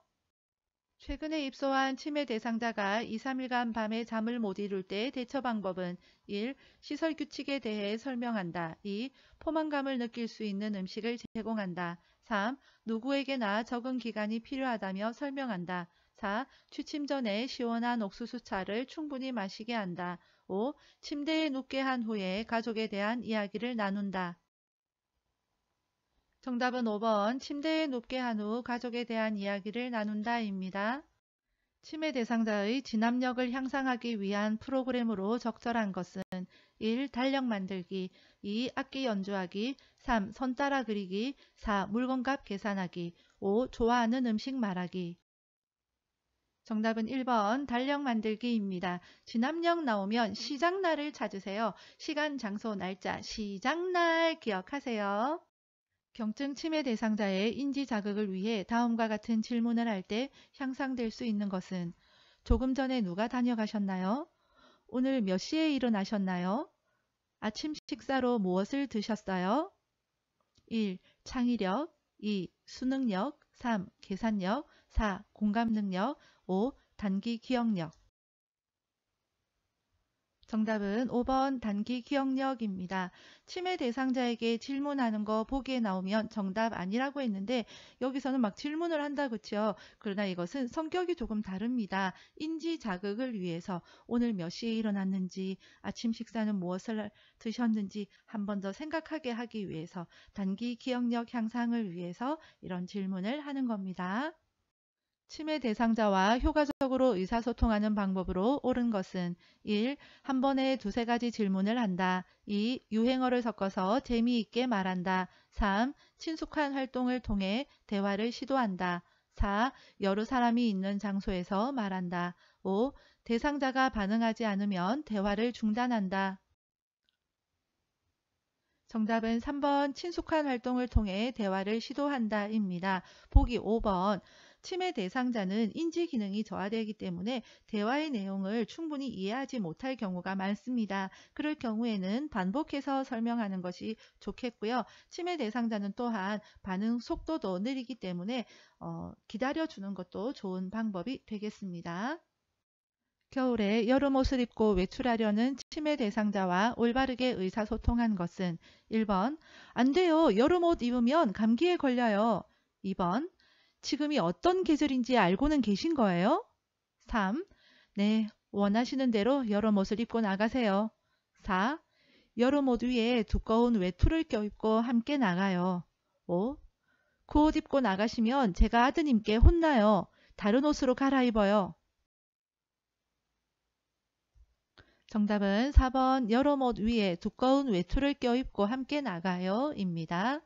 최근에 입소한 치매 대상자가 2, 3일간 밤에 잠을 못 이룰 때 대처 방법은 1. 시설 규칙에 대해 설명한다. 2. 포만감을 느낄 수 있는 음식을 제공한다. 3. 누구에게나 적응 기간이 필요하다며 설명한다. 4. 취침 전에 시원한 옥수수차를 충분히 마시게 한다. 5. 침대에 눕게 한 후에 가족에 대한 이야기를 나눈다. 정답은 5번 침대에 눕게 한 후 가족에 대한 이야기를 나눈다입니다. 치매 대상자의 진압력을 향상하기 위한 프로그램으로 적절한 것은 1. 달력 만들기 2. 악기 연주하기 3. 선 따라 그리기 4. 물건값 계산하기 5. 좋아하는 음식 말하기. 정답은 1번 달력 만들기입니다. 진압력 나오면 시작날을 찾으세요. 시간, 장소, 날짜, 시작날 기억하세요. 경증 치매 대상자의 인지 자극을 위해 다음과 같은 질문을 할 때 향상될 수 있는 것은 조금 전에 누가 다녀가셨나요? 오늘 몇 시에 일어나셨나요? 아침 식사로 무엇을 드셨어요? 1. 창의력 2. 수능력 3. 계산력 4. 공감 능력 5. 단기 기억력. 정답은 5번 단기 기억력입니다. 치매 대상자에게 질문하는 거 보기에 나오면 정답 아니라고 했는데 여기서는 막 질문을 한다 그쵸? 그러나 이것은 성격이 조금 다릅니다. 인지 자극을 위해서 오늘 몇 시에 일어났는지 아침 식사는 무엇을 드셨는지 한 번 더 생각하게 하기 위해서 단기 기억력 향상을 위해서 이런 질문을 하는 겁니다. 치매 대상자와 효과적으로 의사소통하는 방법으로 옳은 것은 1. 한 번에 두세 가지 질문을 한다. 2. 유행어를 섞어서 재미있게 말한다. 3. 친숙한 활동을 통해 대화를 시도한다. 4. 여러 사람이 있는 장소에서 말한다. 5. 대상자가 반응하지 않으면 대화를 중단한다. 정답은 3번 친숙한 활동을 통해 대화를 시도한다입니다. 보기 5번 치매 대상자는 인지 기능이 저하되기 때문에 대화의 내용을 충분히 이해하지 못할 경우가 많습니다. 그럴 경우에는 반복해서 설명하는 것이 좋겠고요. 치매 대상자는 또한 반응 속도도 느리기 때문에 기다려주는 것도 좋은 방법이 되겠습니다. 겨울에 여름 옷을 입고 외출하려는 치매 대상자와 올바르게 의사소통한 것은 1번 안 돼요. 여름 옷 입으면 감기에 걸려요. 2번 지금이 어떤 계절인지 알고는 계신 거예요? 3. 네, 원하시는 대로 여름 옷을 입고 나가세요. 4. 여름 옷 위에 두꺼운 외투를 껴입고 함께 나가요. 5. 그 옷 입고 나가시면 제가 아드님께 혼나요. 다른 옷으로 갈아입어요. 정답은 4번 여름 옷 위에 두꺼운 외투를 껴입고 함께 나가요 입니다.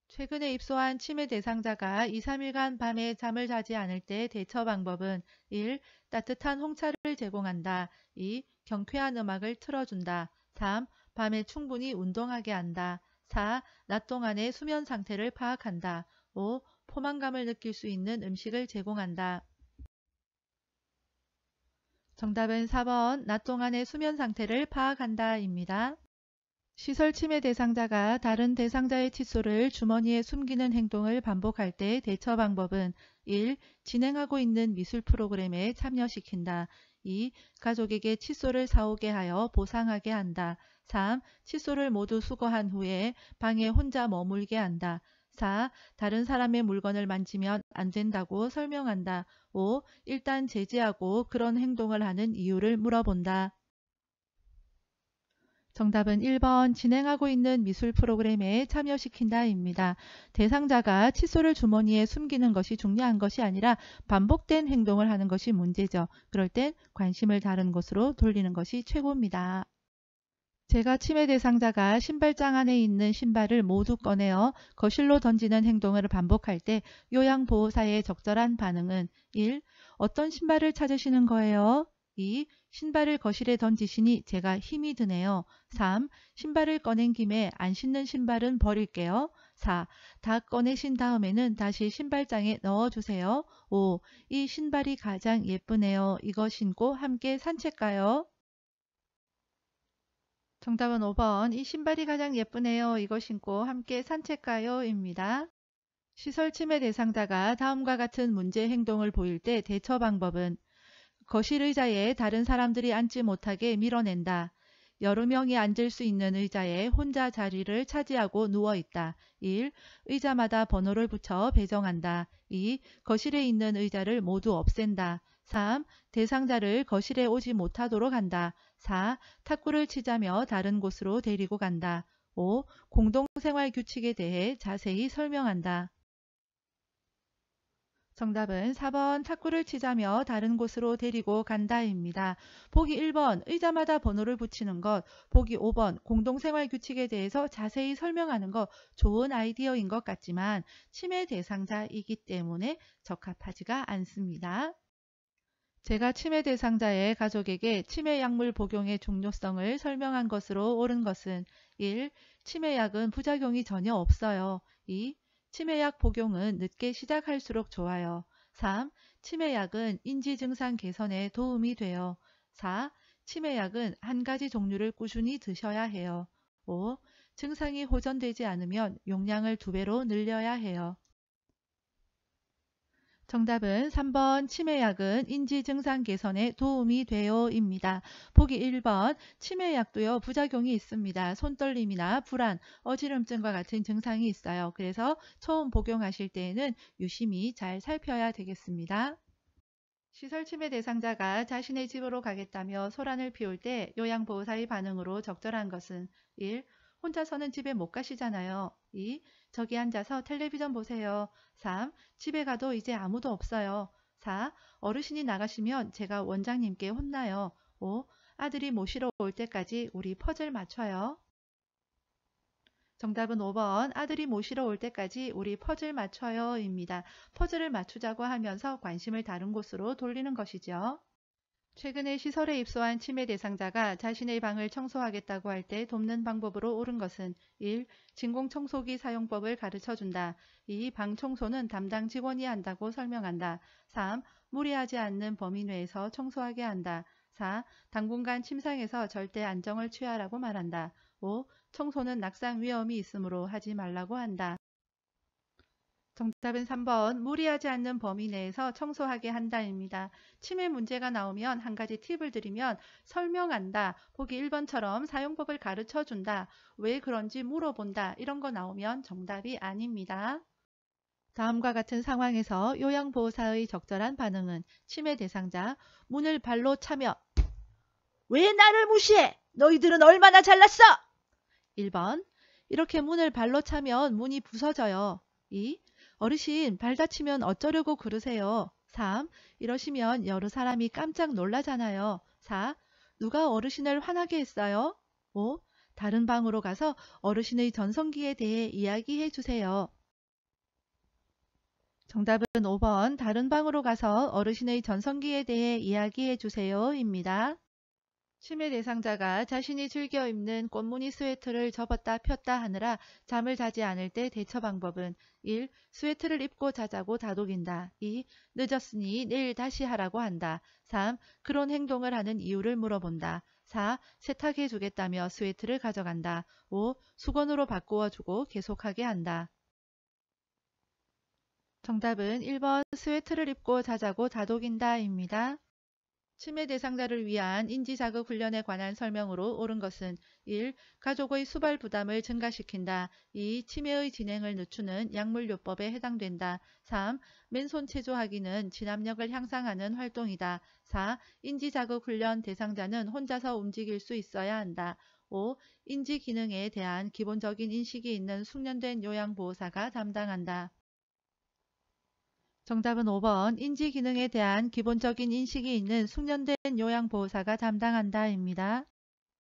최근에 입소한 치매 대상자가 2, 3일간 밤에 잠을 자지 않을 때 대처 방법은 1. 따뜻한 홍차를 제공한다. 2. 경쾌한 음악을 틀어준다. 3. 밤에 충분히 운동하게 한다. 4. 낮 동안의 수면 상태를 파악한다. 5. 포만감을 느낄 수 있는 음식을 제공한다. 정답은 4번 낮 동안의 수면 상태를 파악한다입니다. 시설 치매 대상자가 다른 대상자의 칫솔을 주머니에 숨기는 행동을 반복할 때 대처 방법은 1. 진행하고 있는 미술 프로그램에 참여시킨다. 2. 가족에게 칫솔을 사오게 하여 보상하게 한다. 3. 칫솔을 모두 수거한 후에 방에 혼자 머물게 한다. 4. 다른 사람의 물건을 만지면 안 된다고 설명한다. 5. 일단 제지하고 그런 행동을 하는 이유를 물어본다. 정답은 1번 진행하고 있는 미술 프로그램에 참여시킨다입니다. 대상자가 칫솔을 주머니에 숨기는 것이 중요한 것이 아니라 반복된 행동을 하는 것이 문제죠. 그럴 땐 관심을 다른 곳으로 돌리는 것이 최고입니다. 제가 치매 대상자가 신발장 안에 있는 신발을 모두 꺼내어 거실로 던지는 행동을 반복할 때 요양보호사의 적절한 반응은 1. 어떤 신발을 찾으시는 거예요? 2. 신발을 거실에 던지시니 제가 힘이 드네요. 3. 신발을 꺼낸 김에 안 신는 신발은 버릴게요. 4. 다 꺼내신 다음에는 다시 신발장에 넣어주세요. 5. 이 신발이 가장 예쁘네요. 이거 신고 함께 산책 가요. 정답은 5번 이 신발이 가장 예쁘네요. 이거 신고 함께 산책 가요 입니다. 시설 치매 대상자가 다음과 같은 문제 행동을 보일 때 대처 방법은 거실 의자에 다른 사람들이 앉지 못하게 밀어낸다. 여러 명이 앉을 수 있는 의자에 혼자 자리를 차지하고 누워 있다. 1. 의자마다 번호를 붙여 배정한다. 2. 거실에 있는 의자를 모두 없앤다. 3. 대상자를 거실에 오지 못하도록 한다. 4. 탁구를 치자며 다른 곳으로 데리고 간다. 5. 공동생활 규칙에 대해 자세히 설명한다. 정답은 4번 탁구를 치자며 다른 곳으로 데리고 간다입니다. 보기 1번 의자마다 번호를 붙이는 것, 보기 5번 공동생활 규칙에 대해서 자세히 설명하는 것 좋은 아이디어인 것 같지만 치매 대상자이기 때문에 적합하지가 않습니다. 제가 치매 대상자의 가족에게 치매 약물 복용의 중요성을 설명한 것으로 옳은 것은 1. 치매약은 부작용이 전혀 없어요. 2. 치매약 복용은 늦게 시작할수록 좋아요. 3. 치매약은 인지 증상 개선에 도움이 돼요. 4. 치매약은 한 가지 종류를 꾸준히 드셔야 해요. 5. 증상이 호전되지 않으면 용량을 2배로 늘려야 해요. 정답은 3번 치매약은 인지 증상 개선에 도움이 돼요입니다. 보기 1번 치매약도요 부작용이 있습니다. 손떨림이나 불안, 어지럼증과 같은 증상이 있어요. 그래서 처음 복용하실 때에는 유심히 잘 살펴야 되겠습니다. 시설 치매 대상자가 자신의 집으로 가겠다며 소란을 피울 때 요양보호사의 반응으로 적절한 것은 1. 혼자서는 집에 못 가시잖아요. 2. 저기 앉아서 텔레비전 보세요. 3. 집에 가도 이제 아무도 없어요. 4. 어르신이 나가시면 제가 원장님께 혼나요. 5. 아들이 모시러 올 때까지 우리 퍼즐 맞춰요. 정답은 5번 아들이 모시러 올 때까지 우리 퍼즐 맞춰요 입니다. 퍼즐을 맞추자고 하면서 관심을 다른 곳으로 돌리는 것이죠. 최근에 시설에 입소한 치매 대상자가 자신의 방을 청소하겠다고 할 때 돕는 방법으로 옳은 것은 1. 진공청소기 사용법을 가르쳐준다. 2. 방 청소는 담당 직원이 한다고 설명한다. 3. 무리하지 않는 범위 내에서 청소하게 한다. 4. 당분간 침상에서 절대 안정을 취하라고 말한다. 5. 청소는 낙상 위험이 있으므로 하지 말라고 한다. 정답은 3번 무리하지 않는 범위 내에서 청소하게 한다입니다. 치매 문제가 나오면 한 가지 팁을 드리면 설명한다, 보기 1번처럼 사용법을 가르쳐준다, 왜 그런지 물어본다 이런 거 나오면 정답이 아닙니다. 다음과 같은 상황에서 요양보호사의 적절한 반응은 치매 대상자 문을 발로 차며 왜 나를 무시해? 너희들은 얼마나 잘났어? 1번 이렇게 문을 발로 차면 문이 부서져요. 2. 어르신 발 다치면 어쩌려고 그러세요. 3. 이러시면 여러 사람이 깜짝 놀라잖아요. 4. 누가 어르신을 화나게 했어요? 5. 다른 방으로 가서 어르신의 전성기에 대해 이야기해 주세요. 정답은 5번 다른 방으로 가서 어르신의 전성기에 대해 이야기해 주세요 입니다. 치매 대상자가 자신이 즐겨 입는 꽃무늬 스웨터를 접었다 폈다 하느라 잠을 자지 않을 때 대처 방법은 1. 스웨터를 입고 자자고 다독인다. 2. 늦었으니 내일 다시 하라고 한다. 3. 그런 행동을 하는 이유를 물어본다. 4. 세탁해 주겠다며 스웨터를 가져간다. 5. 수건으로 바꾸어 주고 계속하게 한다. 정답은 1번 스웨터를 입고 자자고 다독인다입니다. 치매 대상자를 위한 인지자극 훈련에 관한 설명으로 옳은 것은 1. 가족의 수발 부담을 증가시킨다. 2. 치매의 진행을 늦추는 약물요법에 해당된다. 3. 맨손 체조하기는 진압력을 향상하는 활동이다. 4. 인지자극 훈련 대상자는 혼자서 움직일 수 있어야 한다. 5. 인지 기능에 대한 기본적인 인식이 있는 숙련된 요양보호사가 담당한다. 정답은 5번 인지 기능에 대한 기본적인 인식이 있는 숙련된 요양보호사가 담당한다입니다.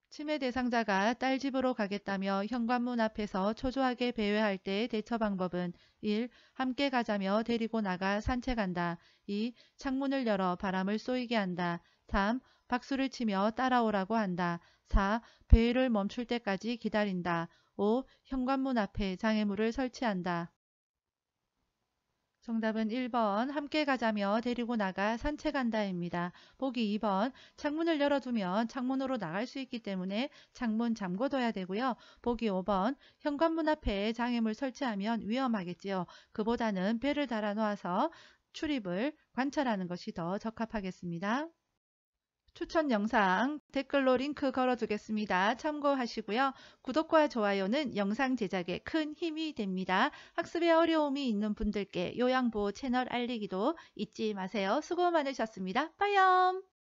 치매 대상자가 딸 집으로 가겠다며 현관문 앞에서 초조하게 배회할 때의 대처 방법은 1. 함께 가자며 데리고 나가 산책한다. 2. 창문을 열어 바람을 쏘이게 한다. 3. 박수를 치며 따라오라고 한다. 4. 배회를 멈출 때까지 기다린다. 5. 현관문 앞에 장애물을 설치한다. 정답은 1번 함께 가자며 데리고 나가 산책한다입니다. 보기 2번 창문을 열어두면 창문으로 나갈 수 있기 때문에 창문 잠궈둬야 되고요. 보기 5번 현관문 앞에 장애물 설치하면 위험하겠지요. 그보다는 배를 달아 놓아서 출입을 관찰하는 것이 더 적합하겠습니다. 추천 영상 댓글로 링크 걸어두겠습니다. 참고하시고요. 구독과 좋아요는 영상 제작에 큰 힘이 됩니다. 학습에 어려움이 있는 분들께 요양보호 채널 알리기도 잊지 마세요. 수고 많으셨습니다. 빠염!